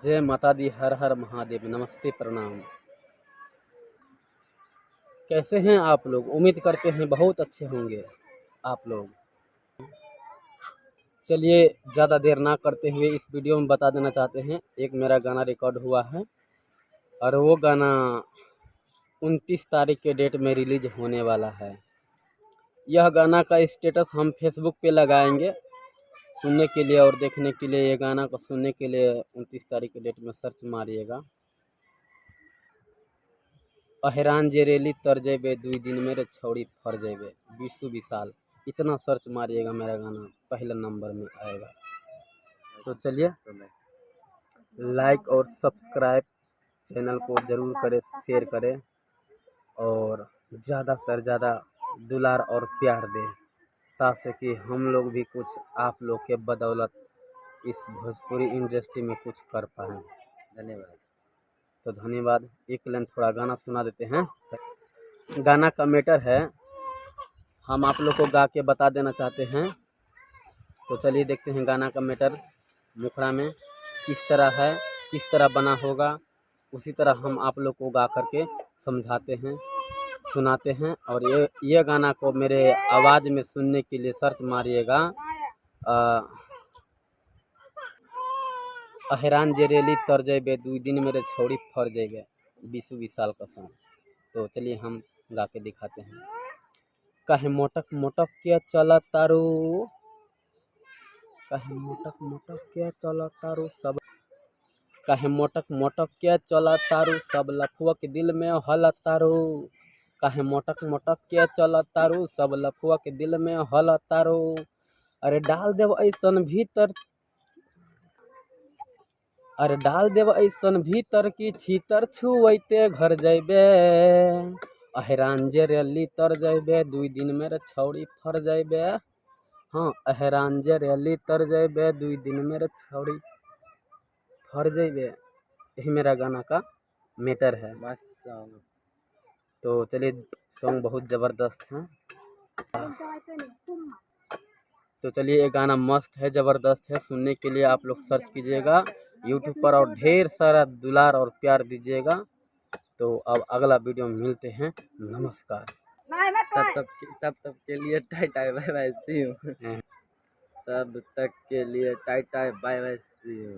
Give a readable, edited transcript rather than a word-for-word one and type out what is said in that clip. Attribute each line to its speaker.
Speaker 1: जय माता दी, हर हर महादेव, नमस्ते प्रणाम। कैसे हैं आप लोग? उम्मीद करते हैं बहुत अच्छे होंगे आप लोग। चलिए ज़्यादा देर ना करते हुए इस वीडियो में बता देना चाहते हैं, एक मेरा गाना रिकॉर्ड हुआ है और वो गाना 29 तारीख के डेट में रिलीज होने वाला है। यह गाना का स्टेटस हम फेसबुक पे लगाएंगे सुनने के लिए और देखने के लिए। ये गाना को सुनने के लिए 29 तारीख के डेट में सर्च मारिएगा। अहरान जेरेली तर जेबे 2 दिन मेरे छौड़ी फर जेबे विशु विशाल, इतना सर्च मारिएगा, मेरा गाना पहले नंबर में आएगा। तो चलिए लाइक और सब्सक्राइब चैनल को ज़रूर करें, शेयर करें और ज़्यादा से ज़्यादा दुलार और प्यार दें, ताकि कि हम लोग भी कुछ आप लोग के बदौलत इस भोजपुरी इंडस्ट्री में कुछ कर पाएँ। धन्यवाद। तो धन्यवाद। एक लाइन थोड़ा गाना सुना देते हैं। गाना का मैटर है, हम आप लोग को गा के बता देना चाहते हैं। तो चलिए देखते हैं गाना का मैटर मुखड़ा में किस तरह है, किस तरह बना होगा, उसी तरह हम आप लोग को गा करके समझाते हैं, सुनाते हैं। और ये गाना को मेरे आवाज़ में सुनने के लिए सर्च मारिएगा अहरान जेरेली तर जेबे 2 दिन मेरे छौड़ी फर जेबे विशु विशाल का सॉन्ग। तो चलिए हम गा के दिखाते हैं। काहे मोटक मोटक के चला तारू, काहे मोटक मोटक के चला तारू सब, काहे मोटक मोटक के चला तारू सब लफुआ के दिल में हल तारू, काहे मोटक मोटक के चला तारू सब लफुआ के दिल में हल तारू। अरे डाल देव ऐसन भीतर, अरे डाल देव ऐसन भीतर की छीतर छुअते घर जैबे, अहरान जेरेली तर जैबे 2 दिन मेरे छौड़ी फर जैबे। हाँ, अहरान जेरेली तर जैबे 2 दिन मेरे छौड़ी फर जैबे। यही मेरा गाना का मैटर है। बस तो चलिए, सॉन्ग बहुत ज़बरदस्त है। तो चलिए, ये गाना मस्त है, ज़बरदस्त है। सुनने के लिए आप लोग सर्च कीजिएगा यूट्यूब पर और ढेर सारा दुलार और प्यार दीजिएगा। तो अब अगला वीडियो में मिलते हैं। नमस्कार। तब तक के लिए टाई टाई बाय बाय सी यू। तब तक के लिए टाई टाई बाय बाय सी यू।